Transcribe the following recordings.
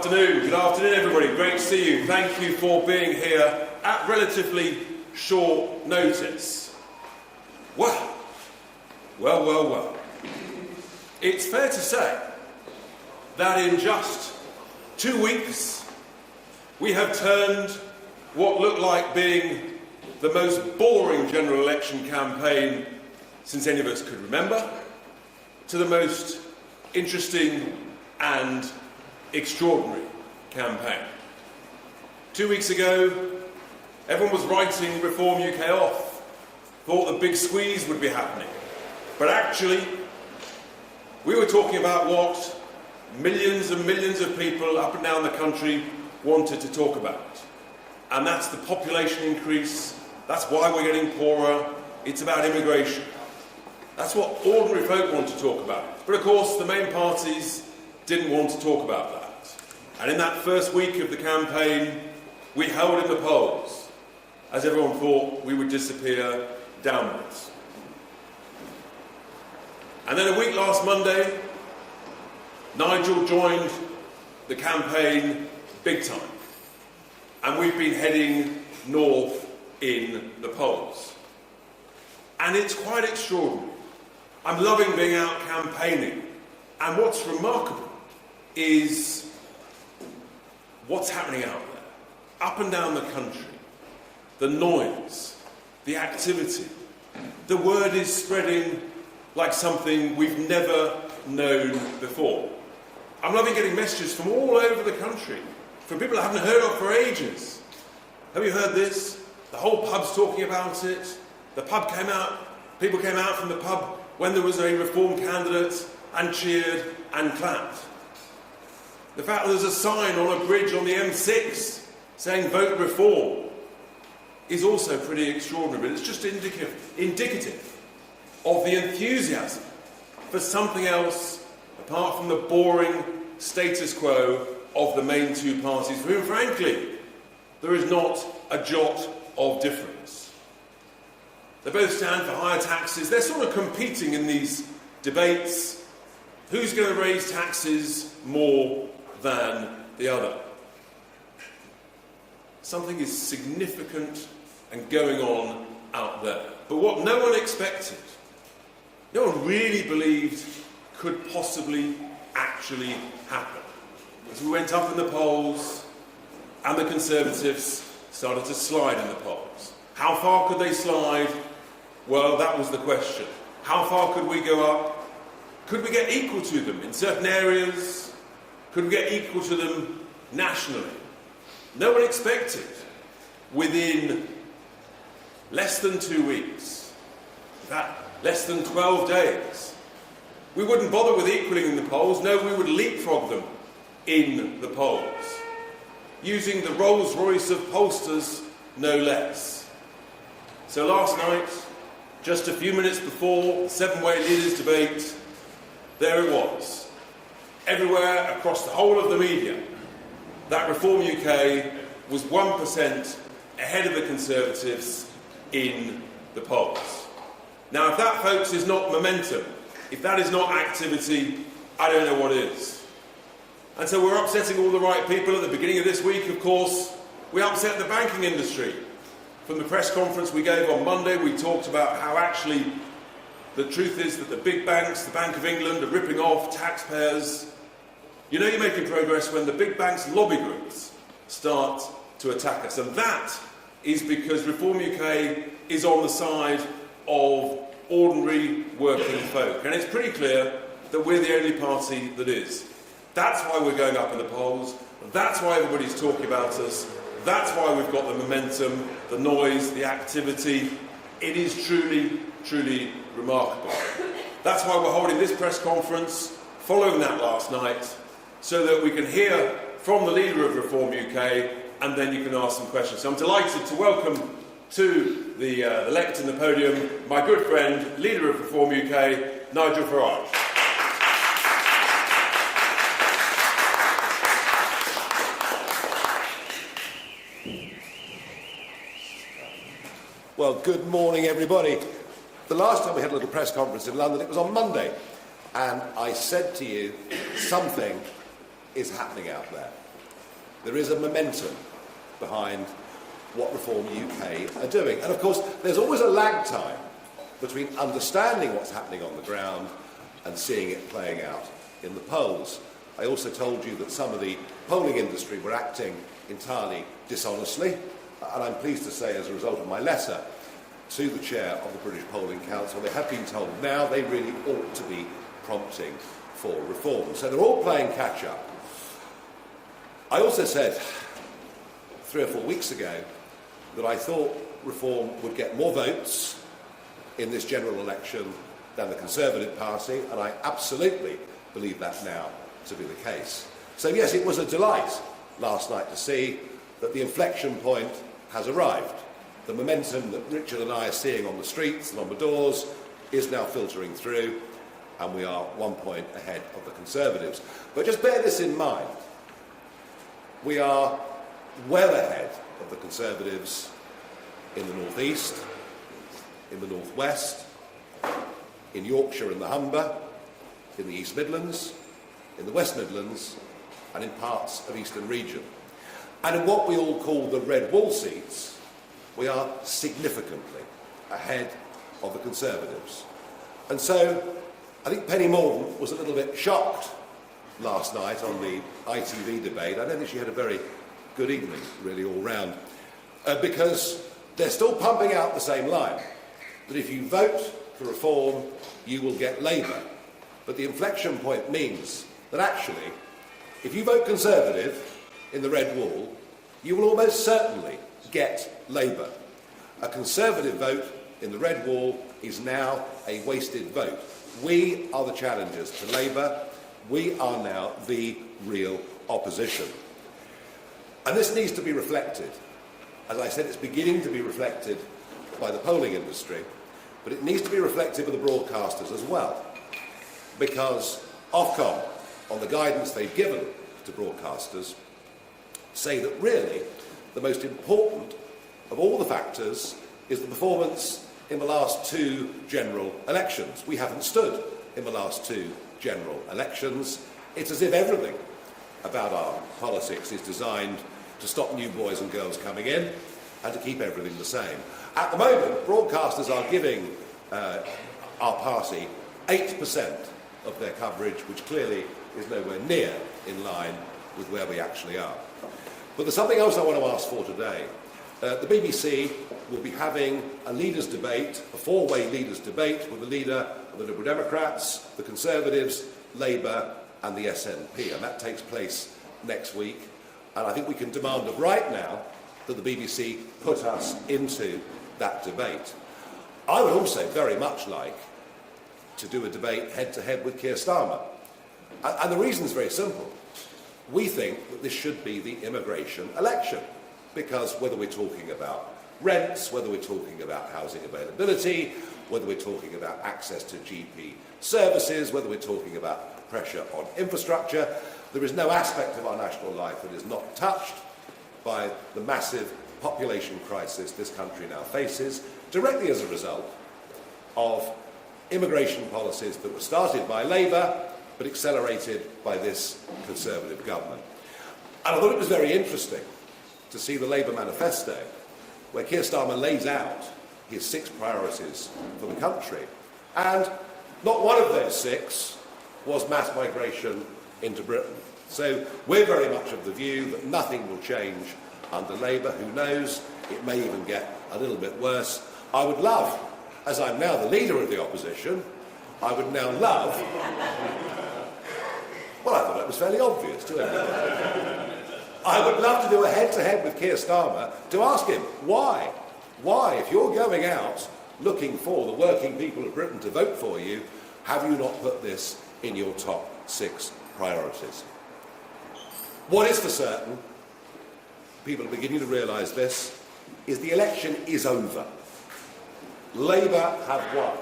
Good afternoon everybody, great to see you. Thank you for being here at relatively short notice. Well. It's fair to say that in just 2 weeks we have turned what looked like being the most boring general election campaign since any of us could remember to the most interesting and extraordinary campaign. 2 weeks ago, everyone was writing Reform UK off, thought the big squeeze would be happening. But actually, we were talking about what millions and millions of people up and down the country wanted to talk about. And that's the population increase, that's why we're getting poorer, it's about immigration. That's what ordinary folk want to talk about. But of course, the main parties didn't want to talk about that. And in that first week of the campaign, we held in the polls, as everyone thought we would disappear downwards. And then a week last Monday, Nigel joined the campaign big time. And we've been heading north in the polls. And it's quite extraordinary. I'm loving being out campaigning. And what's remarkable is what's happening out there, up and down the country. The noise, the activity. The word is spreading like something we've never known before. I'm loving getting messages from all over the country, from people I haven't heard of for ages. Have you heard this? The whole pub's talking about it. The pub came out, people came out from the pub when there was a Reform candidate and cheered and clapped. The fact that there's a sign on a bridge on the M6 saying vote Reform is also pretty extraordinary, but it's just indicative of the enthusiasm for something else apart from the boring status quo of the main two parties, for whom, frankly, there is not a jot of difference. They both stand for higher taxes. They're sort of competing in these debates. Who's going to raise taxes more than the other? Something is significant and going on out there. But what no one expected, no one really believed could possibly actually happen. As we went up in the polls and the Conservatives started to slide in the polls. How far could they slide? Well, that was the question. How far could we go up? Could we get equal to them in certain areas? Could we get equal to them nationally? No one expected within less than 2 weeks, in fact, less than 12 days, we wouldn't bother with equalling in the polls. No, we would leapfrog them in the polls, using the Rolls-Royce of pollsters, no less. So last night, just a few minutes before the seven-way leaders debate, there it was. Everywhere across the whole of the media, that Reform UK was 1% ahead of the Conservatives in the polls. Now, if that, folks, is not momentum, if that is not activity, I don't know what is. And so we're upsetting all the right people. At the beginning of this week, of course, we upset the banking industry. From the press conference we gave on Monday, we talked about how actually the truth is that the big banks, the Bank of England, are ripping off taxpayers. You know you're making progress when the big banks' lobby groups start to attack us. And that is because Reform UK is on the side of ordinary working folk. And it's pretty clear that we're the only party that is. That's why we're going up in the polls. That's why everybody's talking about us. That's why we've got the momentum, the noise, the activity. It is truly, truly remarkable. That's why we're holding this press conference following that last night, so that we can hear from the leader of Reform UK, and then you can ask some questions. So I'm delighted to welcome to the lectern, the podium, my good friend, leader of Reform UK, Nigel Farage. Well, good morning, everybody. The last time we had a little press conference in London, it was on Monday, and I said to you, something is happening out there. there is a momentum behind what Reform UK are doing. And of course, there's always a lag time between understanding what's happening on the ground and seeing it playing out in the polls. I also told you that some of the polling industry were acting entirely dishonestly, and I'm pleased to say, as a result of my letter to the chair of the British Polling Council, they have been told now they really ought to be prompting for reform. So they're all playing catch-up. I also said 3 or 4 weeks ago that I thought Reform would get more votes in this general election than the Conservative Party, and I absolutely believe that now to be the case. So yes, it was a delight last night to see that the inflection point has arrived. The momentum that Richard and I are seeing on the streets and on the doors is now filtering through, and we are 1 point ahead of the Conservatives. But just bear this in mind. We are well ahead of the Conservatives in the North East, in the North West, in Yorkshire and the Humber, in the East Midlands, in the West Midlands, and in parts of Eastern Region. And in what we all call the red wall seats, we are significantly ahead of the Conservatives. And so I think Penny Mordaunt was a little bit shocked last night on the ITV debate. I don't think she had a very good evening, really, all round, because they're still pumping out the same line, that if you vote for Reform, you will get Labour. But the inflection point means that actually, if you vote Conservative in the red wall, you will almost certainly get Labour. A Conservative vote in the red wall is now a wasted vote. We are the challengers to Labour. We are now the real opposition. And this needs to be reflected. As I said, it's beginning to be reflected by the polling industry, but it needs to be reflected with the broadcasters as well, because Ofcom, on the guidance they've given to broadcasters, say that really the most important of all the factors is the performance in the last 2 general elections. We haven't stood in the last 2 general elections. It's as if everything about our politics is designed to stop new boys and girls coming in and to keep everything the same. At the moment, broadcasters are giving our party 8% of their coverage, which clearly is nowhere near in line with where we actually are. But there's something else I want to ask for today. The BBC will be having a leaders' debate, a 4-way leaders' debate with the leader of the Liberal Democrats, the Conservatives, Labour and the SNP, and that takes place next week. And I think we can demand of right now that the BBC put us into that debate. I would also very much like to do a debate head-to-head with Keir Starmer. And the reason is very simple. We think that this should be the immigration election, because whether we're talking about rents, whether we're talking about housing availability, whether we're talking about access to GP services, whether we're talking about pressure on infrastructure, there is no aspect of our national life that is not touched by the massive population crisis this country now faces, directly as a result of immigration policies that were started by Labour but accelerated by this Conservative government. And I thought it was very interesting to see the Labour manifesto, where Keir Starmer lays out his 6 priorities for the country. And not one of those 6 was mass migration into Britain. So we're very much of the view that nothing will change under Labour. Who knows? It may even get a little bit worse. I would love, as I'm now the leader of the opposition, I would now love... Well, I thought that was fairly obvious to everybody. I would love to do a head-to-head with Keir Starmer to ask him why. Why, if you're going out looking for the working people of Britain to vote for you, have you not put this in your top 6 priorities? What is for certain, people are beginning to realise this, is the election is over. Labour have won.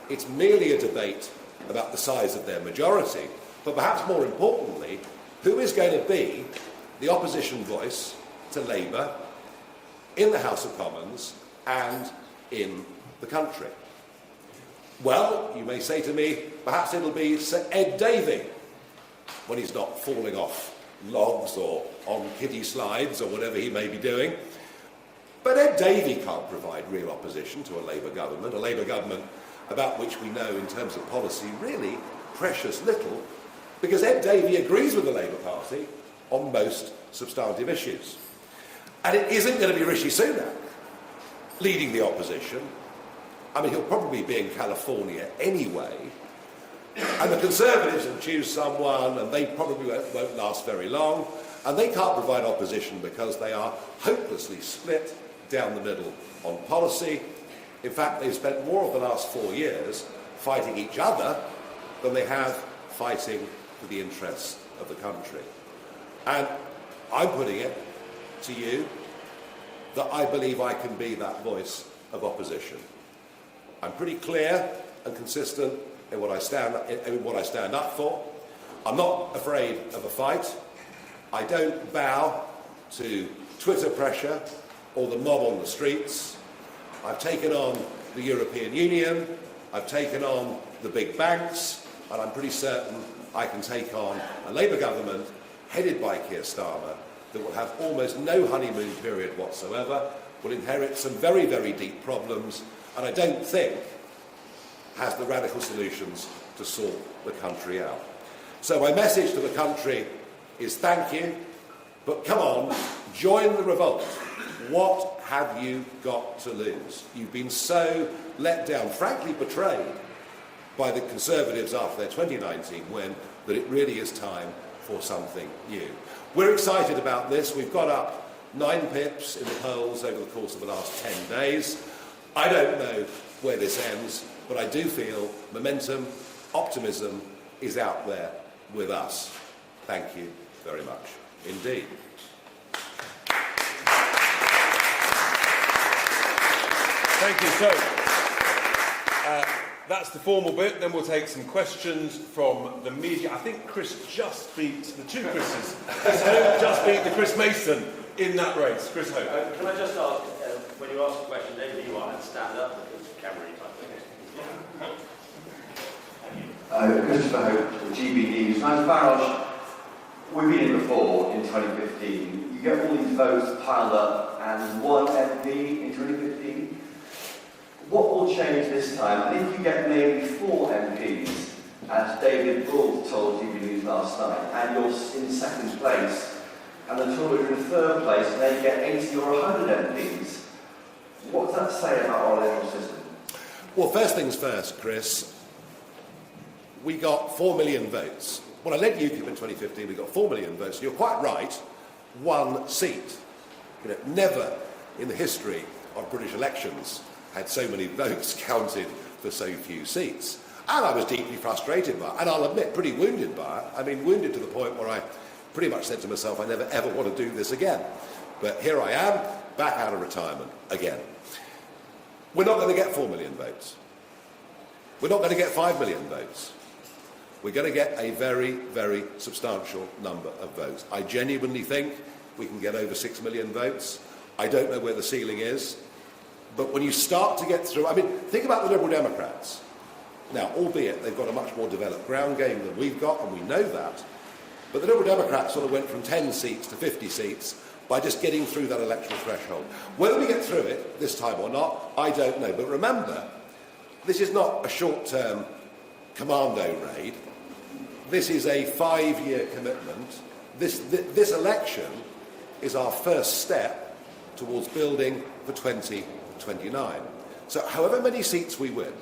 It's merely a debate about the size of their majority, but perhaps more importantly, who is going to be the opposition voice to Labour in the House of Commons and in the country? Well, you may say to me, perhaps it'll be Sir Ed Davey when he's not falling off logs or on kiddie slides or whatever he may be doing. But Ed Davey can't provide real opposition to a Labour government about which we know in terms of policy really precious little, because Ed Davey agrees with the Labour Party on most substantive issues. And it isn't going to be Rishi Sunak leading the opposition. I mean, he'll probably be in California anyway. And the Conservatives will choose someone, and they probably won't last very long. And they can't provide opposition because they are hopelessly split down the middle on policy. In fact, they've spent more of the last 4 years fighting each other than they have fighting for the interests of the country. And I'm putting it to you that I believe I can be that voice of opposition. I'm pretty clear and consistent in what I stand up for. I'm not afraid of a fight. I don't bow to Twitter pressure or the mob on the streets. I've taken on the European Union, I've taken on the big banks, and I'm pretty certain I can take on a Labour government headed by Keir Starmer that will have almost no honeymoon period whatsoever, will inherit some very, very deep problems, and I don't think has the radical solutions to sort the country out. So my message to the country is thank you, but come on, join the revolt. What have you got to lose? You've been so let down, frankly betrayed, by the Conservatives after their 2019 win, that it really is time for something new. We're excited about this. We've got up 9 pips in the polls over the course of the last 10 days. I don't know where this ends, but I do feel momentum, optimism is out there with us. Thank you very much indeed. Thank you. So, that's the formal bit. Then we'll take some questions from the media. I think Chris just beat the two Chris's. Chris Hope just beat the Chris Mason in that race. Chris Hope. Can I just ask, when you ask a question, maybe you want to stand up because camera type thing. Christopher Hope, GB News. Nigel Farage, we've been here before in 2015. You get all these votes piled up and one MP in 2015. What will change this time? And if you get maybe 4 MPs, as David Bull told GB News last night, and you're in second place, and the Tories are in third place, and they get 80 or 100 MPs, what does that say about our electoral system? Well, first things first, Chris. We got 4 million votes. When I led UKIP in 2015, we got 4 million votes. And you're quite right, 1 seat. Never in the history of British elections had so many votes counted for so few seats. And I was deeply frustrated by it, and I'll admit, pretty wounded by it. I mean, wounded to the point where I pretty much said to myself, I never ever want to do this again. But here I am, back out of retirement again. We're not going to get 4 million votes. We're not going to get 5 million votes. We're going to get a very, very substantial number of votes. I genuinely think we can get over 6 million votes. I don't know where the ceiling is. But when you start to get through, I mean, think about the Liberal Democrats. Now, albeit they've got a much more developed ground game than we've got, and we know that, but the Liberal Democrats sort of went from 10 seats to 50 seats by just getting through that electoral threshold. Whether we get through it this time or not, I don't know. But remember, this is not a short-term commando raid. This is a 5-year commitment. This election is our first step towards building for 2029. So however many seats we win,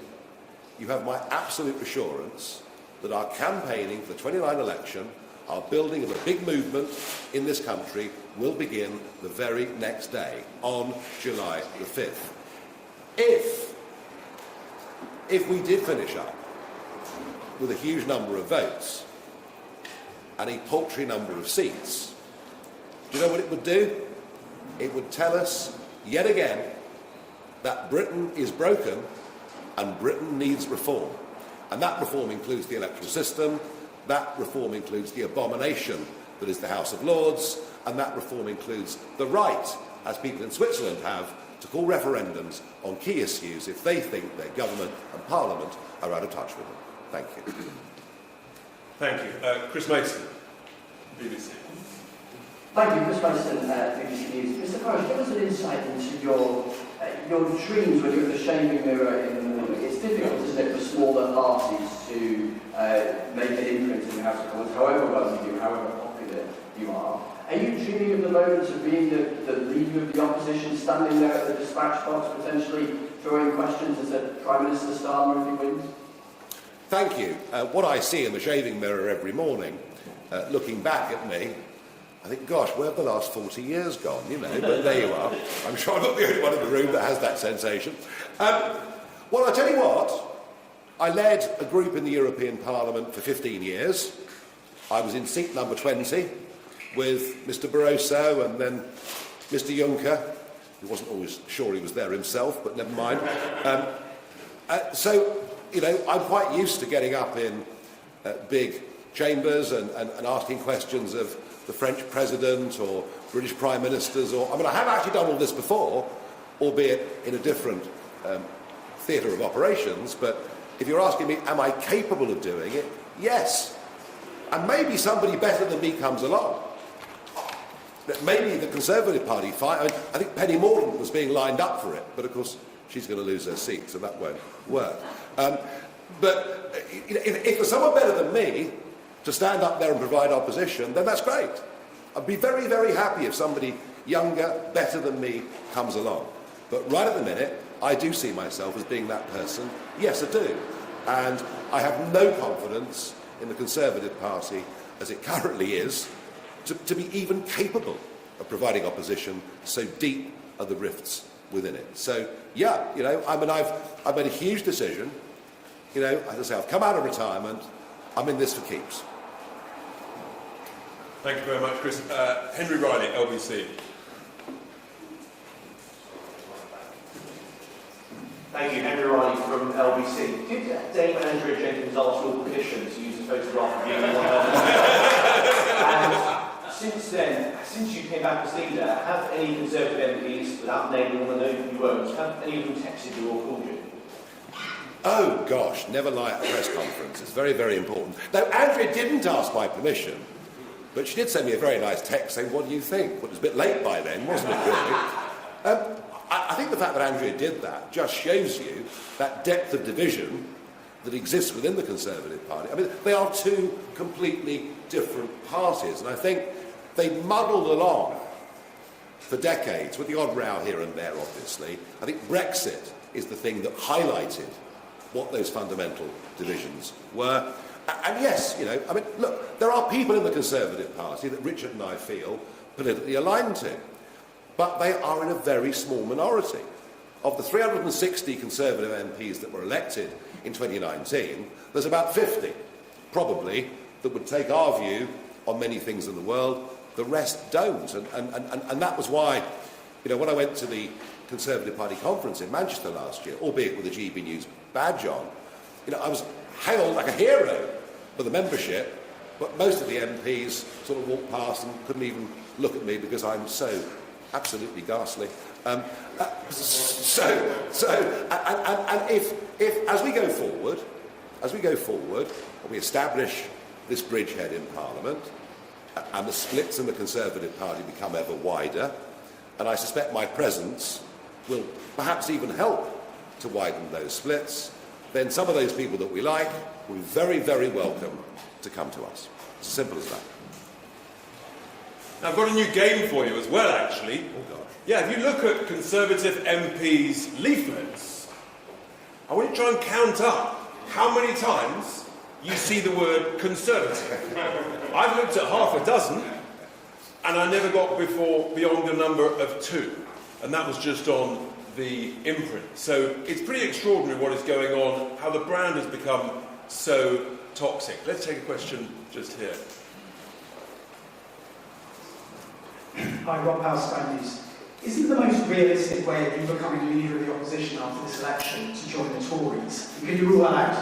you have my absolute assurance that our campaigning for the 29 election, our building of a big movement in this country, will begin the very next day, on July the 5th. If we did finish up with a huge number of votes and a paltry number of seats, do you know what it would do? It would tell us, yet again, that Britain is broken and Britain needs reform. And that reform includes the electoral system, that reform includes the abomination that is the House of Lords, and that reform includes the right, as people in Switzerland have, to call referendums on key issues if they think their government and parliament are out of touch with them. Thank you. Thank you. Chris Mason, BBC. Thank you, Chris Mason, BBC News. Mr Farage, give us an insight into your dreams when you're at the shaving mirror in the morning. It's difficult, isn't it, for smaller parties to make an imprint in the House of Commons, however well you do, however popular you are. Are you dreaming of the moment of being the leader of the opposition, standing there at the dispatch box, potentially throwing questions as a Prime Minister Starmer if he wins? Thank you. What I see in the shaving mirror every morning, looking back at me, I think, gosh, where have the last 40 years gone, you know, but there you are. I'm sure I'm not the only one in the room that has that sensation. Well, I tell you what, I led a group in the European Parliament for 15 years. I was in seat number 20 with Mr Barroso and then Mr Juncker, who wasn't always sure he was there himself, but never mind. So, you know, I'm quite used to getting up in big chambers and asking questions of the French President or British Prime Ministers, or I mean, I have actually done all this before, albeit in a different theatre of operations, but if you're asking me, am I capable of doing it? Yes. And maybe somebody better than me comes along. Maybe the Conservative Party fight. I think Penny Mordaunt was being lined up for it, but of course she's going to lose her seat, so that won't work. But if there's someone better than me to stand up there and provide opposition, then that's great. I'd be very, very happy if somebody younger, better than me comes along. But right at the minute, I do see myself as being that person. Yes, I do. And I have no confidence in the Conservative Party, as it currently is, to be even capable of providing opposition, so deep are the rifts within it. So, yeah, you know, I mean, I've made a huge decision. You know, as I say, I've come out of retirement. I'm in this for keeps. Thank you very much, Chris. Henry Riley, LBC. Thank you, Henry Riley from LBC. Did Dame Andrea Jenkins ask your permission to use a photograph of you in one And since then, since you came back as leader, have any Conservative MPs, without naming them, I know you won't, have any of them texted you or called you? Oh, gosh, never lie at a press conference. It's very, very important. Now, Andrea didn't ask my permission, but she did send me a very nice text saying, what do you think? Well, it was a bit late by then, wasn't it, really? I think the fact that Andrea did that just shows you that depth of division that exists within the Conservative Party. I mean, they are two completely different parties, and I think they muddled along for decades, with the odd row here and there, obviously. I think Brexit is the thing that highlighted what those fundamental divisions were. And yes, you know, I mean, look, there are people in the Conservative Party that Richard and I feel politically aligned to, but they are in a very small minority. Of the 360 Conservative MPs that were elected in 2019, there's about 50, probably, that would take our view on many things in the world. The rest don't. And that was why, you know, when I went to the Conservative Party conference in Manchester last year, albeit with a GB News badge on, you know, I was hailed like a hero for the membership, but most of the MPs sort of walked past and couldn't even look at me because I'm so absolutely ghastly. And if as we go forward, we establish this bridgehead in Parliament, and the splits in the Conservative Party become ever wider, and I suspect my presence will perhaps even help to widen those splits, then some of those people that we like will be very, very welcome to come to us. It's as simple as that. Now, I've got a new game for you as well, actually. Oh, God. Yeah, if you look at Conservative MPs' leaflets, I want you to try and count up how many times you see the word Conservative. I've looked at half a dozen, and I never got beyond a number of 2. And that was just on the imprint. So it's pretty extraordinary what is going on, how the brand has become so toxic. Let's take a question just here. Hi, Rob Powell, Sky News. Isn't the most realistic way of you becoming leader of the opposition after this election to join the Tories? Can you rule that out?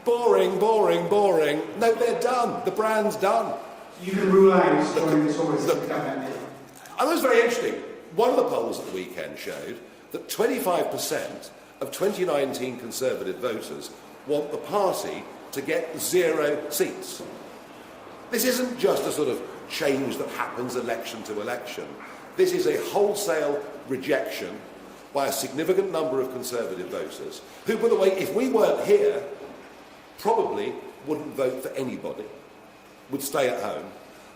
Boring, boring, boring. No, they're done. The brand's done. You can rule out joining the Tories to become MP. And that was very interesting. One of the polls at the weekend showed that 25% of 2019 Conservative voters want the party to get 0 seats. This isn't just a sort of change that happens election to election. This is a wholesale rejection by a significant number of Conservative voters who, by the way, if we weren't here, probably wouldn't vote for anybody, would stay at home.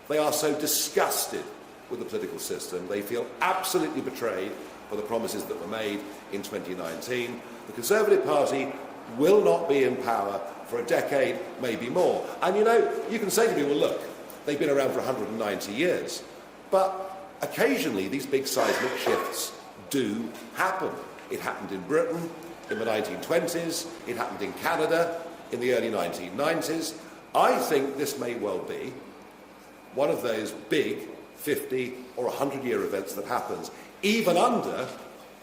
They are so disgusted with the political system. They feel absolutely betrayed by the promises that were made in 2019. The Conservative Party will not be in power for a decade, maybe more. And you can say to me, well, look, they've been around for 190 years. But occasionally these big seismic shifts do happen. It happened in Britain in the 1920s. It happened in Canada in the early 1990s. I think this may well be one of those big 50 or 100-year events that happens, even under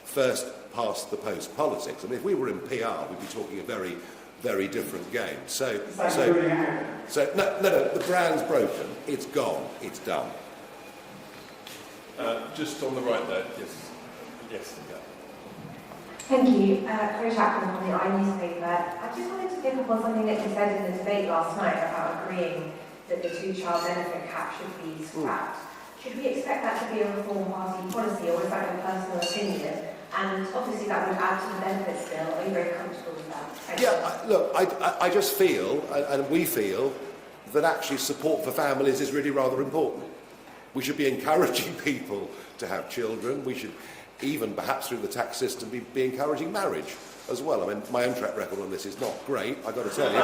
first past the post politics. I mean, if we were in PR, we'd be talking a very, very different game. So no, the brand's broken. It's gone. It's done. Just on the right there, yes. Yes. Thank you. Chloe Clacton from the newspaper. I just wanted to pick up on something that you said in the debate last night about agreeing that the two-child benefit cap should be scrapped. Should we expect that to be a Reform Party policy, or is that your personal opinion? And obviously that would add to the benefits bill. Are you very comfortable with that? Thank you. I just feel, and we feel, that actually support for families is really rather important. We should be encouraging people to have children. We should, even perhaps through the tax system, be encouraging marriage as well. I mean, my own track record on this is not great, I've got to tell you.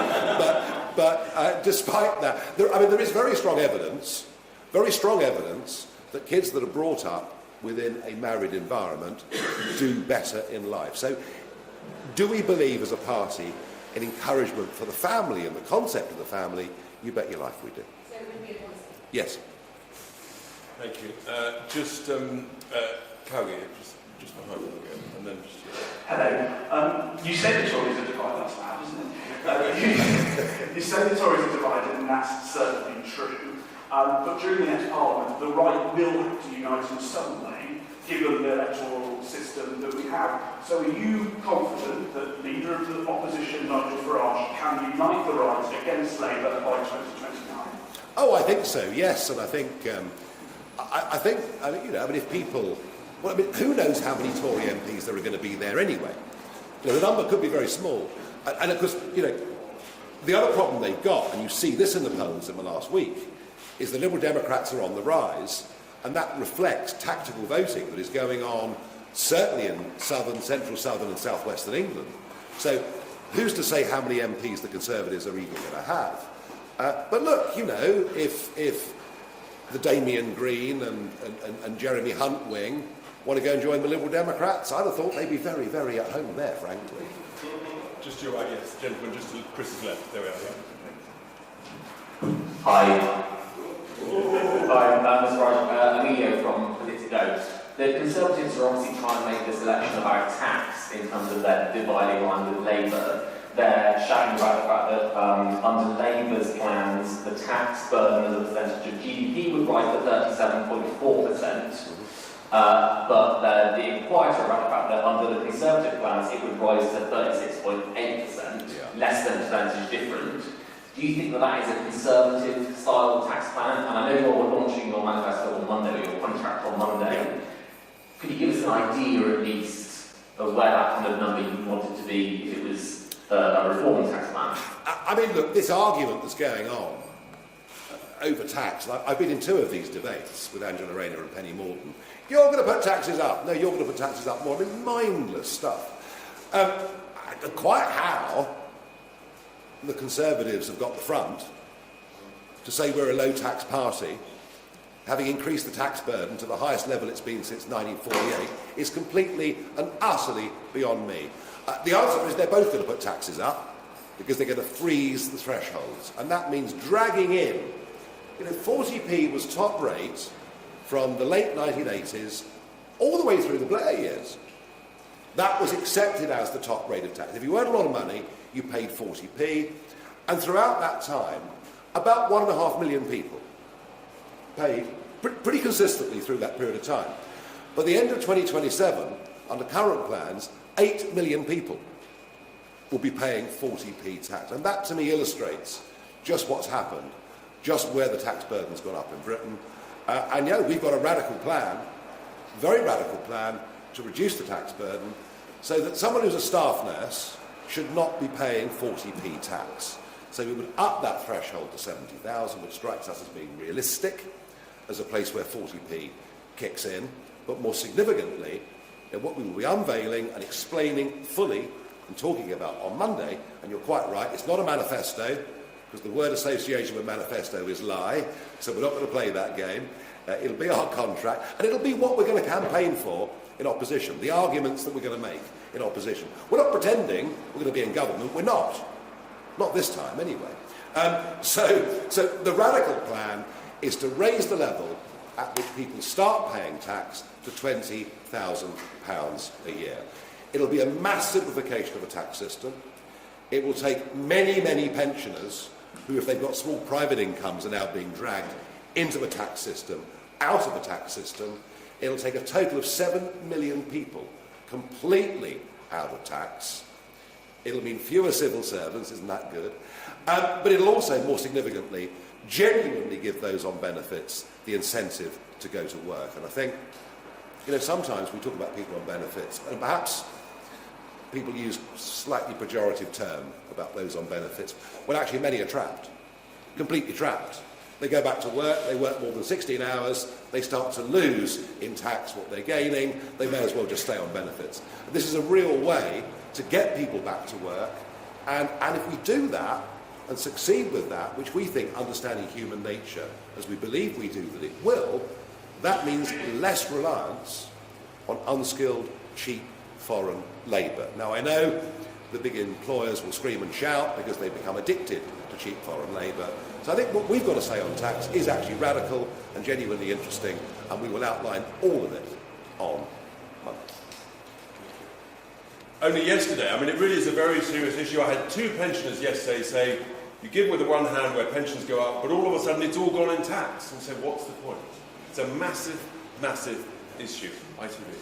But despite that, there is very strong evidence that kids that are brought up within a married environment do better in life. So, do we believe as a party in encouragement for the family and the concept of the family? You bet your life we do. So it would be a policy? Yes. Thank you. Calgary, just behind me again, and then just... Hello. You say the Tories are divided, that's loud, isn't it? You say the Tories are divided, and that's certainly true. But during the next Parliament, the right will have to unite in some way, given the electoral system that we have. So are you confident that leader of the opposition, Nigel Farage, can unite the right against Labour by 2029? Oh, I think so, yes. And I think, if people... Well, who knows how many Tory MPs there are going to be there anyway? The number could be very small. And of course, the other problem they've got, and you see this in the polls in the last week, is the Liberal Democrats are on the rise, and that reflects tactical voting that is going on certainly in central southern and southwestern England. So who's to say how many MPs the Conservatives are even going to have? But look, if the Damien Green and Jeremy Hunt wing want to go and join the Liberal Democrats, I'd have thought they'd be very, very at home there, frankly. Just your right, yes, gentlemen, just to Chris's left. There we are. Yeah. Hi. Hi, Mr. Farage. Emilio from Politico. The Conservatives are obviously trying to make this election about tax in terms of their dividing line with Labour. They're shouting about the fact that under Labour's plans, the tax burden as a percentage of GDP would rise to 37.4%. But they're quieter about the fact that under the Conservative plans, it would rise to 36.8%, less than a percentage different. Do you think that that is a Conservative-style tax plan? And I know you're launching your manifesto on Monday, or your contract on Monday. Yeah. Could you give us an idea, at least, of where that kind of number you want it to be if it was a reform tax plan? I mean, look, this argument that's going on over tax, I've been in two of these debates with Angela Rayner and Penny Mordaunt. You're going to put taxes up. No, you're going to put taxes up more. I mean, mindless stuff. Quite how the Conservatives have got the front to say we're a low-tax party, having increased the tax burden to the highest level it's been since 1948, is completely and utterly beyond me. The answer is they're both going to put taxes up because they're going to freeze the thresholds. And that means dragging in. 40p was top rate from the late 1980s all the way through the Blair years. That was accepted as the top rate of tax. If you earned a lot of money, you paid 40p. And throughout that time, about 1.5 million people paid pretty consistently through that period of time. By the end of 2027, under current plans, 8 million people will be paying 40p tax. And that, to me, illustrates just what's happened just where the tax burden's gone up in Britain. And yeah, we've got a radical plan, very radical plan, to reduce the tax burden so that someone who's a staff nurse should not be paying 40p tax. So we would up that threshold to 70,000, which strikes us as being realistic, as a place where 40p kicks in. But more significantly, what we will be unveiling and explaining fully and talking about on Monday, and you're quite right, it's not a manifesto, because the word association with manifesto is lie, so we're not going to play that game. It'll be our contract, and it'll be what we're going to campaign for in opposition, the arguments that we're going to make in opposition. We're not pretending we're going to be in government, we're not. Not this time, anyway. So the radical plan is to raise the level at which people start paying tax to £20,000 a year. It'll be a mass simplification of the tax system. It will take many, many pensioners who, if they've got small private incomes, are now being dragged into the tax system, out of the tax system. It'll take a total of 7 million people completely out of tax. It'll mean fewer civil servants, isn't that good? But it'll also, more significantly, genuinely give those on benefits the incentive to go to work. And I think, sometimes we talk about people on benefits, and perhaps people use slightly pejorative term about those on benefits, when actually many are trapped, completely trapped. They go back to work, they work more than 16 hours, they start to lose in tax what they're gaining, they may as well just stay on benefits. And this is a real way to get people back to work, and if we do that and succeed with that, which we think, understanding human nature, as we believe we do that it will, that means less reliance on unskilled, cheap, foreign labour. Now, I know the big employers will scream and shout because they become addicted to cheap foreign labour. So I think what we've got to say on tax is actually radical and genuinely interesting, and we will outline all of it on Monday. Only yesterday, it really is a very serious issue. I had 2 pensioners yesterday say, you give with the one hand where pensions go up, but all of a sudden it's all gone in tax. And so what's the point? It's a massive, massive issue. ITV.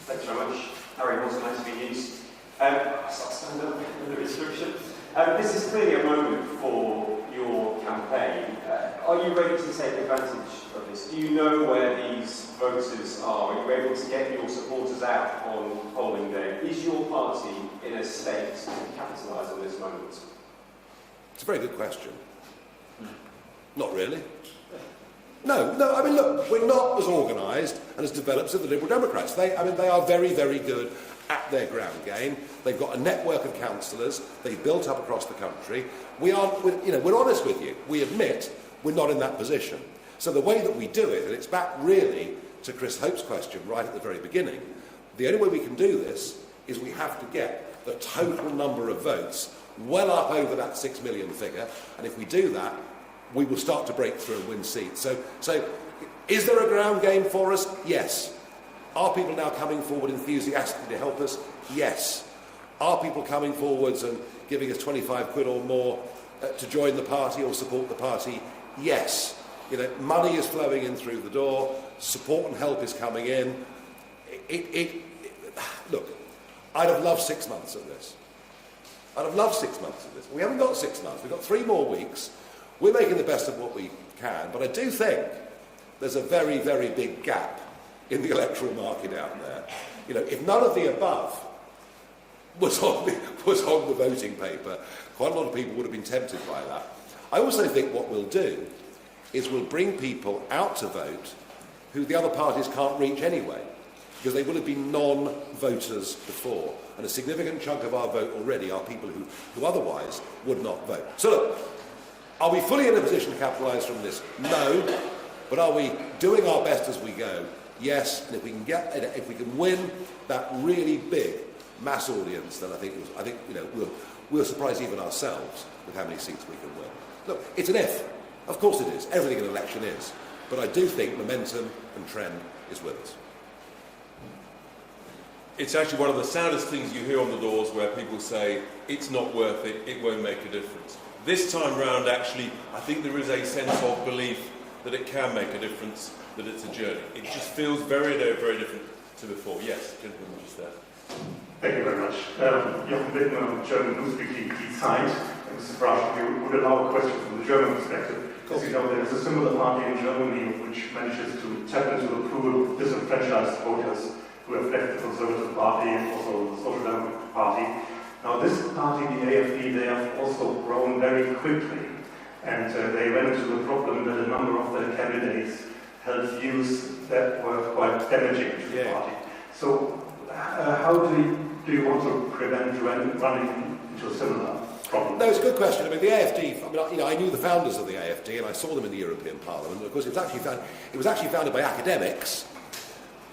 Thanks very much. Harry Horton, ITV News. I'll stand up with the restriction. This is clearly a moment for your campaign. Are you ready to take advantage of this? Do you know where these voters are? Are you able to get your supporters out on polling day? Is your party in a state to capitalise on this moment? It's a very good question. Not really. No, look, we're not as organised and as developed as the Liberal Democrats. They are very, very good at their ground game. They've got a network of councillors they've built up across the country. We're honest with you. We admit we're not in that position. So the way that we do it, and it's back really to Chris Hope's question right at the very beginning, the only way we can do this is we have to get the total number of votes well up over that 6 million figure, and if we do that, we will start to break through and win seats. So is there a ground game for us? Yes. Are people now coming forward enthusiastically to help us? Yes. Are people coming forwards and giving us 25 quid or more to join the party or support the party? Yes. Money is flowing in through the door, support and help is coming in. Look, I'd have loved 6 months of this. I'd have loved 6 months of this. We haven't got 6 months, we've got 3 more weeks. We're making the best of what we can, but I do think there's a very, very big gap in the electoral market out there. If none of the above was on the voting paper, quite a lot of people would have been tempted by that. I also think what we'll do is we'll bring people out to vote who the other parties can't reach anyway, because they will have been non-voters before, and a significant chunk of our vote already are people who otherwise would not vote. So look, are we fully in a position to capitalise from this? No. But are we doing our best as we go? Yes. And if we can win that really big mass audience, then I think we'll surprise even ourselves with how many seats we can win. Look, it's an if. Of course it is. Everything in an election is. But I do think momentum and trend is with us. It's actually one of the saddest things you hear on the doors where people say, it's not worth it, it won't make a difference. This time round, actually, I think there is a sense of belief that it can make a difference, that it's a journey. It just feels very, very different to before. Yes, gentleman just there. Thank you very much. Jochen Wittmann, German Newsweekly, Die Zeit. Mr. Farage, if you would allow a question from the German perspective. As you know, there is a similar party in Germany which manages to tap into the pool of disenfranchised voters who have left the Conservative Party and also the Social Democratic Party. Now, this party, the AfD, they have also grown very quickly, and they ran into the problem that a number of their candidates held views that were quite damaging to the party. So, how do you want to prevent running into a similar problem? No, it's a good question. I mean, the AfD, I knew the founders of the AfD and I saw them in the European Parliament. And of course, it was actually founded by academics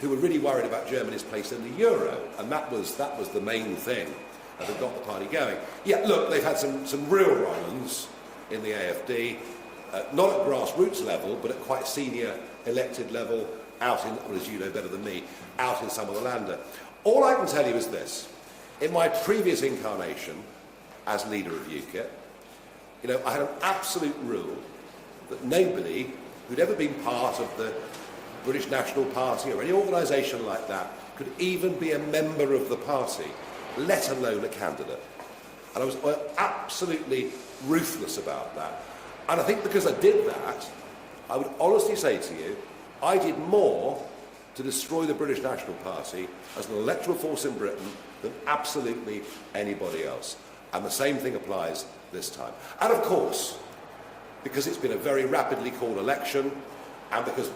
who were really worried about Germany's place in the euro. And that was the main thing that had got the party going. Yeah, look, they've had some real run-ins in the AfD, not at grassroots level, but at quite senior elected level, out in, as you know better than me, out in some of the Länder. All I can tell you is this. In my previous incarnation, as leader of UKIP, I had an absolute rule that nobody who'd ever been part of the British National Party or any organisation like that could even be a member of the party, let alone a candidate. And I was absolutely ruthless about that. And I think because I did that, I would honestly say to you, I did more to destroy the British National Party as an electoral force in Britain than absolutely anybody else. And the same thing applies this time. And of course, because it's been a very rapidly called election, and because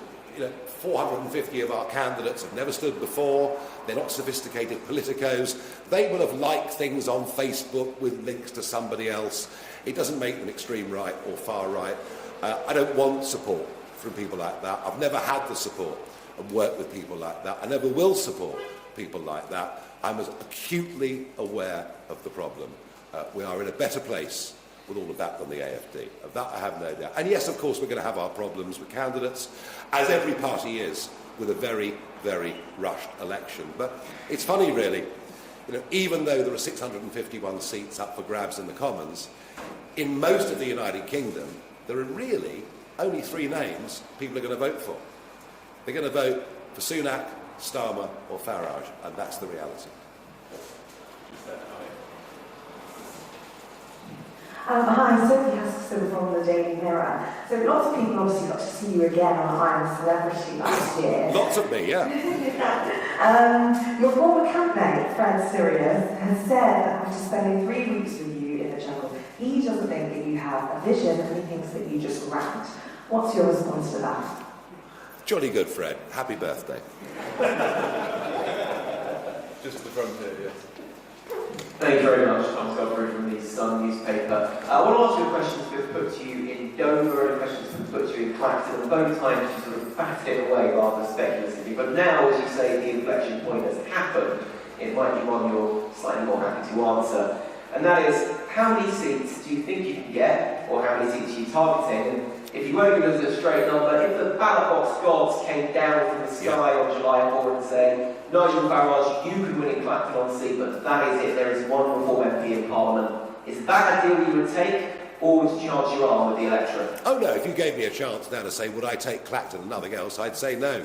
450 of our candidates have never stood before, they're not sophisticated politicos, they will have liked things on Facebook with links to somebody else. It doesn't make them extreme right or far right. I don't want support from people like that. I've never had the support and worked with people like that. I never will support people like that. I'm as acutely aware of the problem. We are in a better place with all of that than the AfD. Of that I have no doubt. And yes, of course, we're going to have our problems with candidates, as every party is, with a very, very rushed election. But it's funny, really, even though there are 651 seats up for grabs in the Commons, in most of the United Kingdom, there are really only 3 names people are going to vote for. They're going to vote for Sunak, Starmer or Farage, and that's the reality. Hi, Sophie Huskisson from the Daily Mirror. So lots of people obviously got to see you again on I Am Celebrity last year. Lots of me, yeah. Your former campmate, Fred Sirius, has said that after spending 3 weeks with you in the jungle, he doesn't think that you have a vision and he thinks that you just rant. What's your response to that? Jolly good, Fred. Happy birthday. Just at the front here, yes. Thank you very much, Tom Godfrey from the Sun newspaper. I want to ask you a question that's been put to you in Dover and a question that's been put to you in Clacton, and both times you sort of batted it away rather speculatively. But now, as you say, the inflection point has happened. It might be one you're slightly more happy to answer. And that is, how many seats do you think you can get, or how many seats are you targeting? And if you won't give us a straight number, if the ballot box gods came down from the sky on July 4 and said, Nigel Farage, you could win in Clacton on seat, but that is it, there is one Reform MP in Parliament. Is that a deal you would take, or would you charge your arm with the electorate? Oh no, if you gave me a chance now to say, would I take Clacton and nothing else, I'd say no,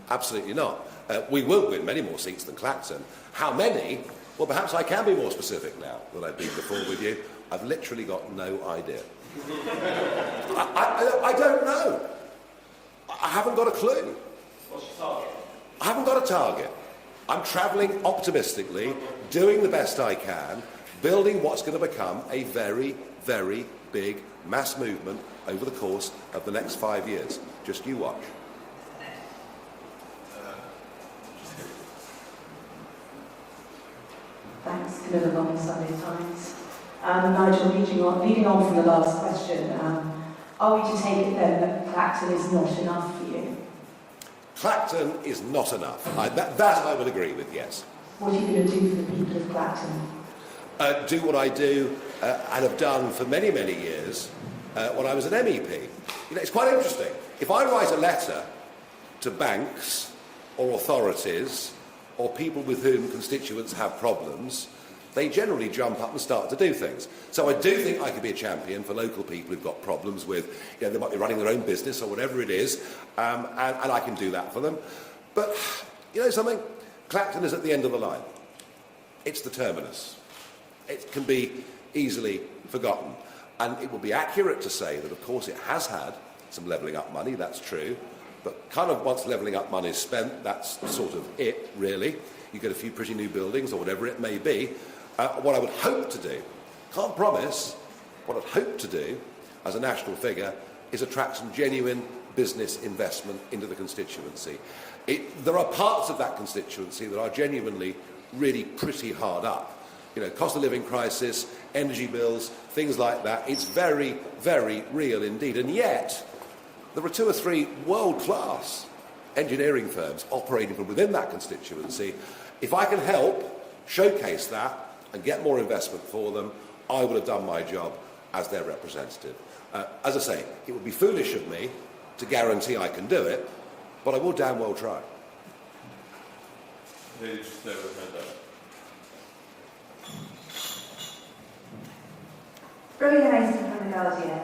absolutely not. We will win many more seats than Clacton. How many? Well, perhaps I can be more specific now than I've been before with you. I've literally got no idea. I don't know. I haven't got a clue. What's your target? I haven't got a target. I'm travelling optimistically, doing the best I can, building what's going to become a very, very big mass movement over the course of the next 5 years. Just you watch. Thanks, Camilla Long, Sunday Times. Nigel, leading on from the last question, are we to take it then that Clacton is not enough for you? Clacton is not enough. That I would agree with, yes. What are you going to do for the people of Clacton? Do what I do and have done for many, many years when I was an MEP. It's quite interesting. If I write a letter to banks or authorities or people with whom constituents have problems, they generally jump up and start to do things. So I do think I could be a champion for local people who've got problems with, they might be running their own business or whatever it is, and I can do that for them. But, something? Clacton is at the end of the line. It's the terminus. It can be easily forgotten. And it would be accurate to say that, of course, it has had some levelling up money, that's true, but kind of once levelling up money is spent, that's sort of it, really. You get a few pretty new buildings or whatever it may be. What I would hope to do, can't promise, what I'd hope to do as a national figure is attract some genuine business investment into the constituency. There are parts of that constituency that are genuinely really pretty hard up. You know, cost of living crisis, energy bills, things like that. It's very, very real indeed. And yet, there are 2 or 3 world-class engineering firms operating from within that constituency. If I can help showcase that and get more investment for them, I will have done my job as their representative. As I say, it would be foolish of me to guarantee I can do it, but I will damn well try. Brilliant Mason from The Guardian.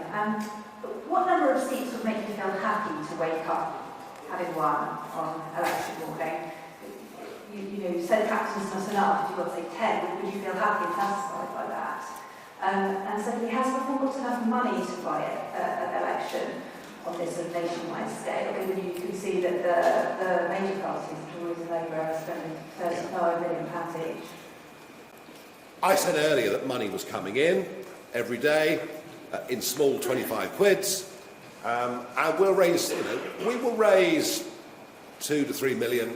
What number of seats would make you feel happy to wake up having won on election morning? You said Clacton's not enough. If you've got to say 10, would you feel happy and satisfied by that? And secondly, has Reform got enough money to buy an election on this sort of nationwide scale? Given you can see that the major parties, the Tories and Labour, are spending £35 million each. I said earlier that money was coming in every day in small 25 quids, and we'll raise, we will raise £2 to £3 million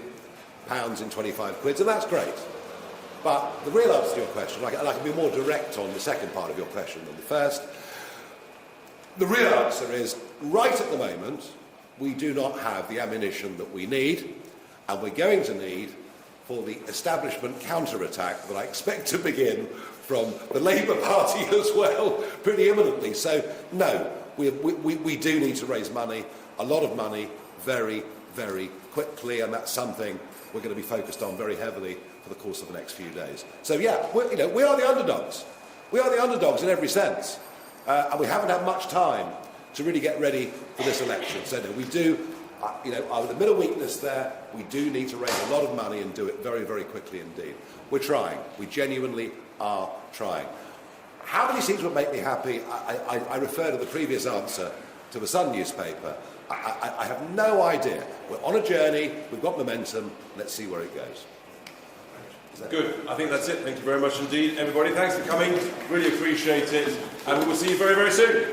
in 25 quids, and that's great. But the real answer to your question, and I can be more direct on the second part of your question than the first, the real answer is, right at the moment, we do not have the ammunition that we need, and we're going to need for the establishment counter-attack that I expect to begin from the Labour Party as well, pretty imminently. So, no, we do need to raise money, a lot of money, very, very quickly, and that's something we're going to be focused on very heavily for the course of the next few days. So, yeah, we are the underdogs. We are the underdogs in every sense, and we haven't had much time to really get ready for this election. So, no, we do, I would admit a weakness there. We do need to raise a lot of money and do it very, very quickly indeed. We're trying. We genuinely are trying. How many seats would make me happy? I refer to the previous answer to the Sun newspaper. I have no idea. We're on a journey. We've got momentum. Let's see where it goes. Good. I think that's it. Thank you very much indeed, everybody. Thanks for coming. Really appreciate it. And we will see you very, very soon.